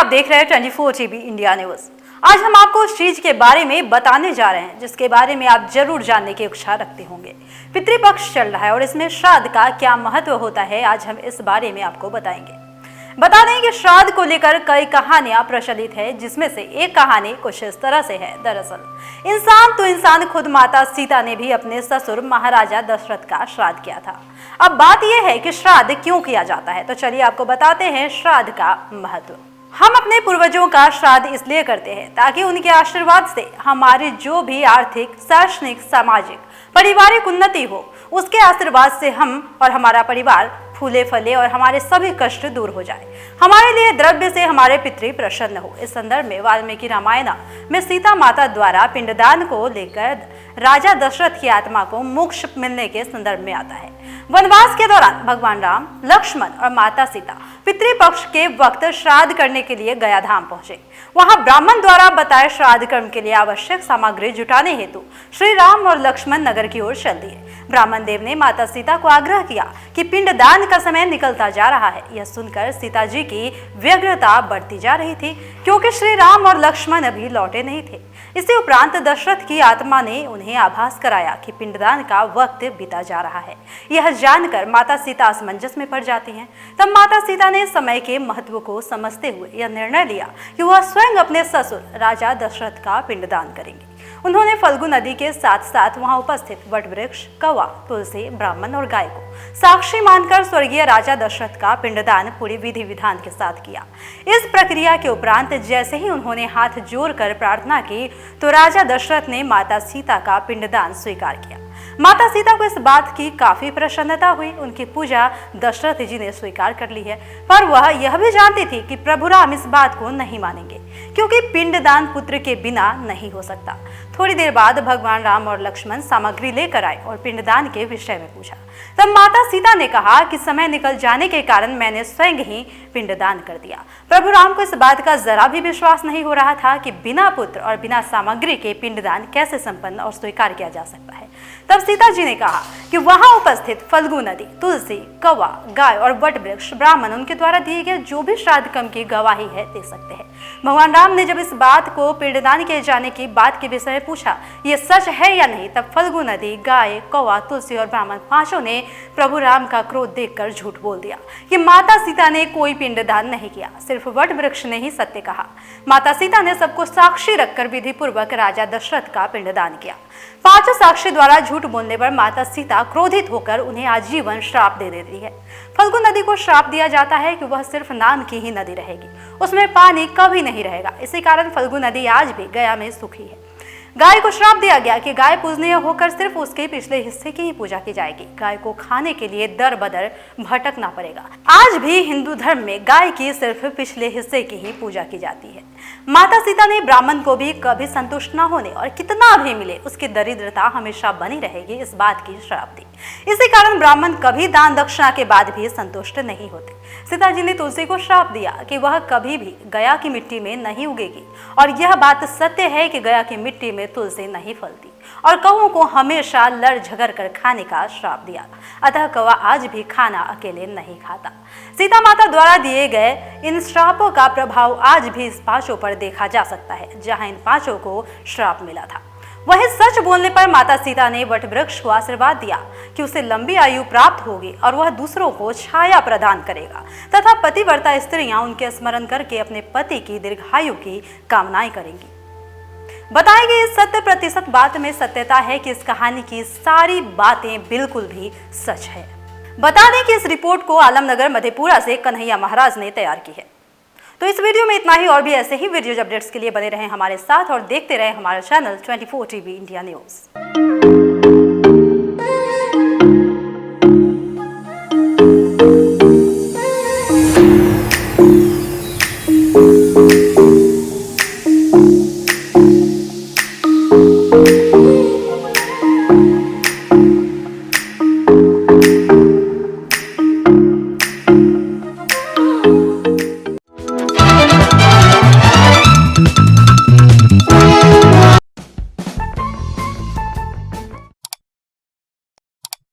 आप देख रहे हैं 24 टीवी इंडिया न्यूज। आज हम आपको उस चीज के बारे में बताने जा रहे हैं जिसके बारे में आप जरूर जानने की इच्छा रखते होंगे। पितृपक्ष चल रहा है और इसमें श्राद्ध का क्या महत्व होता है, आज हम इस बारे में आपको बताएंगे। बता दें कि श्राद्ध को लेकर कई कहानियां प्रचलित है, जिसमें से एक कहानी कुछ इस तरह से है। दरअसल इंसान खुद माता सीता ने भी अपने ससुर महाराजा दशरथ का श्राद्ध किया था। अब बात यह है कि श्राद्ध क्यों किया जाता है, तो चलिए आपको बताते हैं श्राद्ध का महत्व। हम अपने पूर्वजों का श्राद्ध इसलिए करते हैं ताकि उनके आशीर्वाद से हमारी जो भी आर्थिक, शैक्षणिक, सामाजिक, पारिवारिक उन्नति हो, उसके आशीर्वाद से हम और हमारा परिवार फूले फले और हमारे सभी कष्ट दूर हो जाए, हमारे लिए द्रव्य से हमारे पितृ प्रसन्न हो। इस संदर्भ में वाल्मीकि रामायण में सीता माता द्वारा पिंडदान को लेकर राजा दशरथ की आत्मा को मोक्ष मिलने के संदर्भ में आता है। वनवास के दौरान भगवान राम, लक्ष्मण और माता सीता पितृपक्ष के वक्त श्राद्ध करने के लिए गया धाम पहुंचे। वहां ब्राह्मण द्वारा बताए श्राद्ध कर्म के लिए आवश्यक सामग्री जुटाने हेतु श्री राम और लक्ष्मण नगर की ओर चल दिए। ब्राह्मण देव ने माता सीता को आग्रह किया कि पिंडदान का समय निकलता जा रहा है। यह सुनकर सीता जी की व्यग्रता बढ़ती जा रही थी, क्योंकि श्री राम और लक्ष्मण अभी लौटे नहीं थे। इसी उपरांत दशरथ की आत्मा ने उन्हें आभास कराया कि पिंडदान का वक्त बीता जा रहा है। यह जानकर माता सीता असमंजस में पड़ जाती हैं। तब माता सीता ने समय के महत्व को समझते हुए यह निर्णय लिया कि वह स्वयं अपने ससुर राजा दशरथ का पिंडदान करेंगे। उन्होंने फल्गु नदी के साथ साथ वहां उपस्थित वट वृक्ष, कौवा, तुलसी, ब्राह्मण और गाय को साक्षी मानकर स्वर्गीय राजा दशरथ का पिंडदान पूरी विधि विधान के साथ किया। इस प्रक्रिया के उपरांत जैसे ही उन्होंने हाथ जोड़कर प्रार्थना की तो राजा दशरथ ने माता सीता का पिंडदान स्वीकार किया। माता सीता को इस बात की काफी प्रसन्नता हुई। उनकी पूजा दशरथ जी ने स्वीकार कर ली है, पर वह यह भी जानती थी कि प्रभु राम इस बात को नहीं मानेंगे, क्योंकि पिंडदान पुत्र के बिना नहीं हो सकता। थोड़ी देर बाद भगवान राम और लक्ष्मण सामग्री लेकर आए और पिंडदान के विषय में पूछा। तब माता सीता ने कहा कि समय निकल जाने के कारण मैंने स्वयं ही पिंडदान कर दिया। प्रभु राम को इस बात का जरा भी विश्वास नहीं हो रहा था कि बिना पुत्र और बिना सामग्री के पिंडदान कैसे संपन्न और स्वीकार किया जा सकता है। तब सीता जी ने कहा कि वहां उपस्थित फल्गु नदी, तुलसी, कौवा, गाय और वट वृक्ष ब्राह्मण उनके द्वारा दिए गए जो भी श्राद्ध कर्म की गवाही है दे सकते हैं। भगवान राम ने जब इस बात को पिंडदान किए जाने की बात के विषय में पूछा, ये सच है या नहीं, तब फल्गु नदी, गाय, कौवा, तुलसी और ब्राह्मण पांचों ने प्रभु राम का क्रोध देखकर झूठ बोल दिया कि माता सीता ने कोई पिंडदान नहीं किया, सिर्फ वट वृक्ष ने ही सत्य कहा। माता सीता ने सबको साक्षी रखकर विधि पूर्वक राजा दशरथ का पिंडदान किया। पांचों साक्षी द्वारा झूठ बोलने पर माता सीता क्रोधित होकर उन्हें आजीवन श्राप दे देती है। फल्गु नदी को श्राप दिया जाता है कि वह सिर्फ नाम की ही नदी रहेगी, उसमें पानी कभी नहीं रहेगा। इसी कारण फल्गु नदी आज भी गया में सूखी है। गाय को श्राप दिया गया कि गाय पूजनीय होकर सिर्फ उसके पिछले हिस्से की ही पूजा की जाएगी। गाय को खाने के लिए दर बदर भटकना पड़ेगा। आज भी हिंदू धर्म में गाय की सिर्फ पिछले हिस्से की ही पूजा की जाती है। माता सीता ने ब्राह्मण को भी कभी संतुष्ट न होने और कितना भी मिले उसकी दरिद्रता हमेशा बनी रहेगी, इस बात की श्राप दी। इसी कारण ब्राह्मण कभी दान दक्षिणा के बाद भी संतुष्ट नहीं होते। सीता जी ने तुलसी को श्राप दिया कि वह कभी भी गया की मिट्टी में नहीं उगेगी, और यह बात सत्य है कि गया की मिट्टी में तुलसी नहीं फलती। और कौओं को हमेशा लड़ झगड़ कर खाने का श्राप दिया, अतः कौवा आज भी खाना अकेले नहीं खाता। सीता माता द्वारा दिए गए इन श्रापों का प्रभाव आज भी इस पांचों पर देखा जा सकता है, जहां इन पांचों को श्राप मिला था। वही सच बोलने पर माता सीता ने वट वृक्ष को आशीर्वाद दिया कि उसे लंबी आयु प्राप्त होगी और वह दूसरों को छाया प्रदान करेगा, तथा पतिव्रता स्त्रियां उनके स्मरण करके अपने पति की दीर्घायु की कामनाएं करेंगी। बताई गई इस 100% बात में सत्यता है कि इस कहानी की सारी बातें बिल्कुल भी सच है। बता दें कि इस रिपोर्ट को आलमनगर मधेपुरा से कन्हैया महाराज ने तैयार की है। तो इस वीडियो में इतना ही, और भी ऐसे ही वीडियो अपडेट्स के लिए बने रहें हमारे साथ और देखते रहें हमारा चैनल 24 टीवी इंडिया न्यूज।